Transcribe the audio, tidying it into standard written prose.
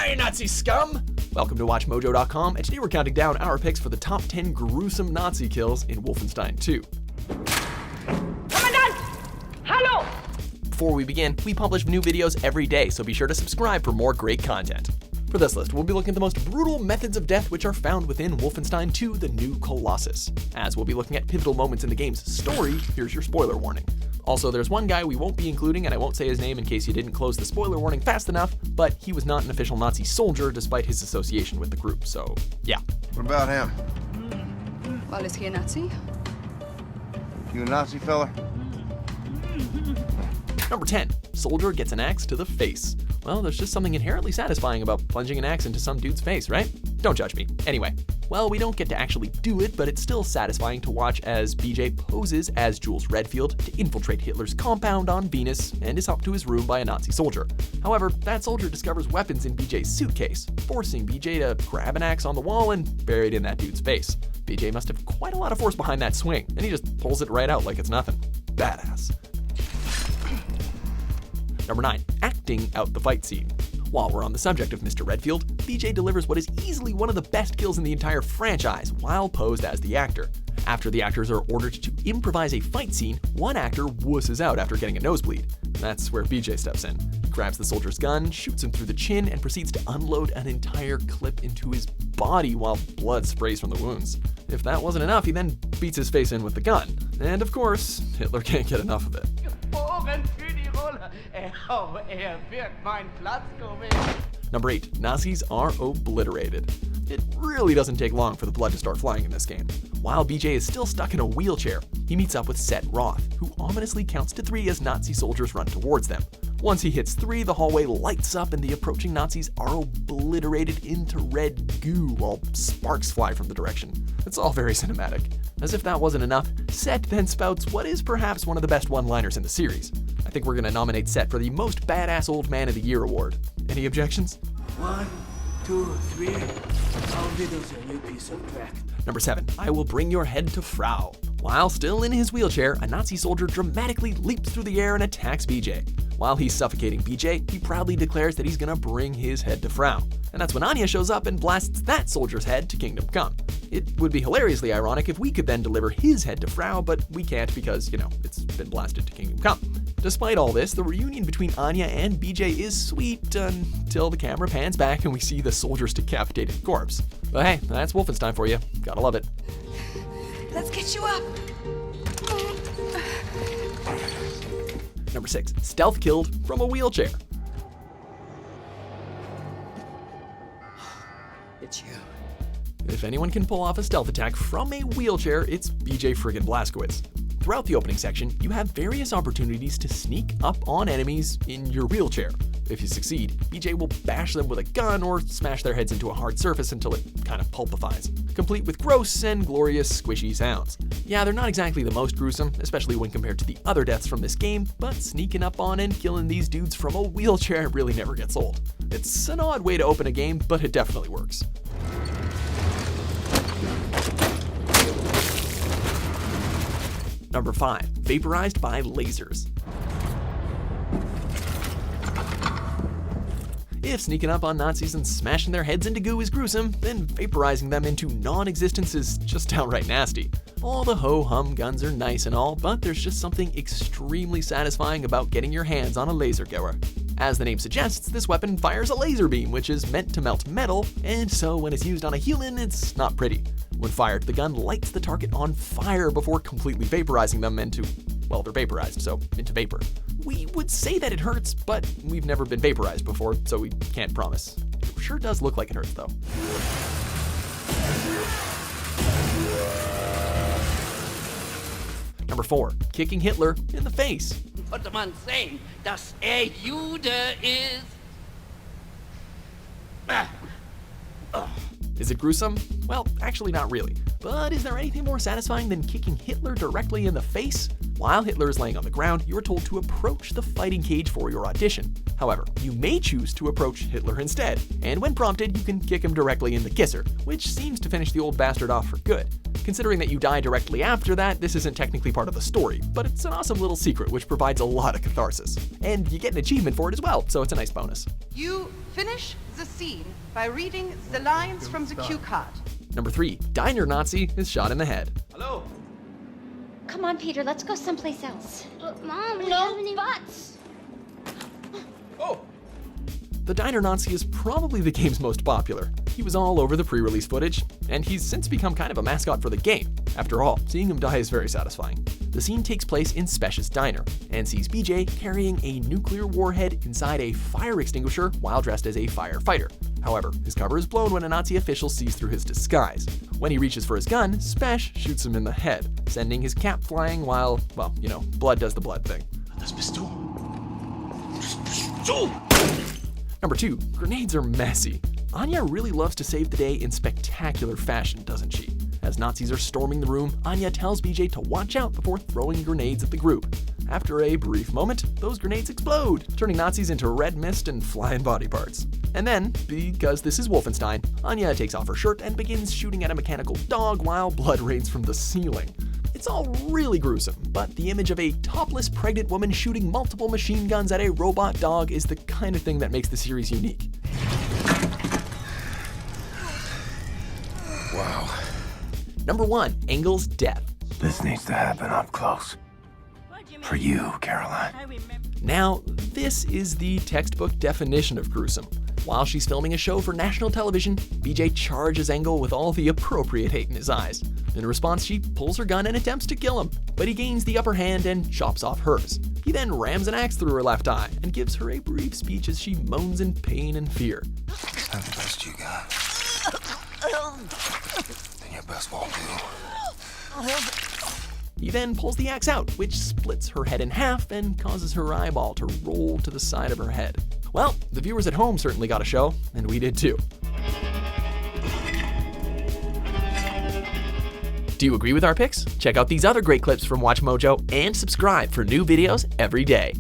Hi, Nazi scum! Welcome to WatchMojo.com, and today we're counting down our picks for the top 10 gruesome Nazi kills in Wolfenstein 2. Commandant! Hallo! Before we begin, we publish new videos every day, so be sure to subscribe for more great content. For this list, we'll be looking at the most brutal methods of death which are found within Wolfenstein 2: The New Colossus. As we'll be looking at pivotal moments in the game's story, here's your spoiler warning. Also, there's one guy we won't be including, and I won't say his name in case you didn't close the spoiler warning fast enough, but he was not an official Nazi soldier despite his association with the group, so yeah. What about him? Well, is he a Nazi? You a Nazi fella? Number 10. Soldier gets an axe to the face. Well, there's just something inherently satisfying about plunging an axe into some dude's face, right? Don't judge me. Anyway, well, we don't get to actually do it, but it's still satisfying to watch as BJ poses as Jules Redfield to infiltrate Hitler's compound on Venus and is helped to his room by a Nazi soldier. However, that soldier discovers weapons in BJ's suitcase, forcing BJ to grab an axe on the wall and bury it in that dude's face. BJ must have quite a lot of force behind that swing, and he just pulls it right out like it's nothing. Badass. Number 9. Acting out the fight scene. While we're on the subject of Mr. Redfield, BJ delivers what is easily one of the best kills in the entire franchise while posed as the actor. After the actors are ordered to improvise a fight scene, one actor wusses out after getting a nosebleed. That's where BJ steps in. He grabs the soldier's gun, shoots him through the chin, and proceeds to unload an entire clip into his body while blood sprays from the wounds. If that wasn't enough, he then beats his face in with the gun. And of course, Hitler can't get enough of it. Number 8. Nazis are obliterated. It really doesn't take long for the blood to start flying in this game. While BJ is still stuck in a wheelchair, he meets up with Set Roth, who ominously counts to 3 as Nazi soldiers run towards them. Once he hits 3, the hallway lights up and the approaching Nazis are obliterated into red goo while sparks fly from the direction. It's all very cinematic. As if that wasn't enough, Set then spouts what is perhaps one of the best one-liners in the series. I think we're gonna nominate Set for the Most Badass Old Man of the Year award. Any objections? 1, 2, 3. How little's a new piece of track? Number 7. I will bring your head to Frau. While still in his wheelchair, a Nazi soldier dramatically leaps through the air and attacks BJ. While he's suffocating BJ, he proudly declares that he's gonna bring his head to Frau. And that's when Anya shows up and blasts that soldier's head to Kingdom Come. It would be hilariously ironic if we could then deliver his head to Frau, but we can't because, it's been blasted to Kingdom Come. Despite all this, the reunion between Anya and BJ is sweet until the camera pans back and we see the soldier's decapitated corpse. But hey, that's Wolfenstein for you. Gotta love it. Let's get you up. Number 6. Stealth killed from a wheelchair. It's you. If anyone can pull off a stealth attack from a wheelchair, it's BJ friggin' Blazkowicz. Throughout the opening section, you have various opportunities to sneak up on enemies in your wheelchair. If you succeed, BJ will bash them with a gun or smash their heads into a hard surface until it kind of pulpifies, complete with gross and glorious squishy sounds. Yeah, they're not exactly the most gruesome, especially when compared to the other deaths from this game, but sneaking up on and killing these dudes from a wheelchair really never gets old. It's an odd way to open a game, but it definitely works. Number 5. Vaporized by lasers. If sneaking up on Nazis and smashing their heads into goo is gruesome, then vaporizing them into non-existence is just downright nasty. All the ho-hum guns are nice and all, but there's just something extremely satisfying about getting your hands on a laser goer. As the name suggests, this weapon fires a laser beam, which is meant to melt metal, and so when it's used on a human, it's not pretty. When fired, the gun lights the target on fire before completely vaporizing them into, well, they're vaporized, so into vapor. We would say that it hurts, but we've never been vaporized before, so we can't promise. It sure does look like it hurts, though. Number 4. Kicking Hitler in the face. Konnte man sehen, dass Jude ist? Is it gruesome? Well, actually not really. But is there anything more satisfying than kicking Hitler directly in the face? While Hitler is laying on the ground, you are told to approach the fighting cage for your audition. However, you may choose to approach Hitler instead, and when prompted, you can kick him directly in the kisser, which seems to finish the old bastard off for good. Considering that you die directly after that, this isn't technically part of the story, but it's an awesome little secret which provides a lot of catharsis. And you get an achievement for it as well, so it's a nice bonus. You finish the scene by reading the lines from the cue card. Number 3, Diner Nazi is shot in the head. Hello? Come on, Peter, let's go someplace else. But Mom, we No haven't even... buts! Oh! The Diner Nazi is probably the game's most popular. He was all over the pre-release footage, and he's since become kind of a mascot for the game. After all, seeing him die is very satisfying. The scene takes place in Spesh's diner, and sees BJ carrying a nuclear warhead inside a fire extinguisher while dressed as a firefighter. However, his cover is blown when a Nazi official sees through his disguise. When he reaches for his gun, Spesh shoots him in the head, sending his cap flying while, well, you know, blood does the blood thing. Das bist du. Number 2, grenades are messy. Anya really loves to save the day in spectacular fashion, doesn't she? As Nazis are storming the room, Anya tells BJ to watch out before throwing grenades at the group. After a brief moment, those grenades explode, turning Nazis into red mist and flying body parts. And then, because this is Wolfenstein, Anya takes off her shirt and begins shooting at a mechanical dog while blood rains from the ceiling. It's all really gruesome, but the image of a topless pregnant woman shooting multiple machine guns at a robot dog is the kind of thing that makes the series unique. Wow. Number 1, Engel's death. This needs to happen up close. For you, Caroline. Now, this is the textbook definition of gruesome. While she's filming a show for national television, BJ charges Engel with all the appropriate hate in his eyes. In response, she pulls her gun and attempts to kill him, but he gains the upper hand and chops off hers. He then rams an axe through her left eye and gives her a brief speech as she moans in pain and fear. That's the best you got. Then your best won't do. He then pulls the axe out, which splits her head in half and causes her eyeball to roll to the side of her head. Well, the viewers at home certainly got a show, and we did too. Do you agree with our picks? Check out these other great clips from WatchMojo and subscribe for new videos every day.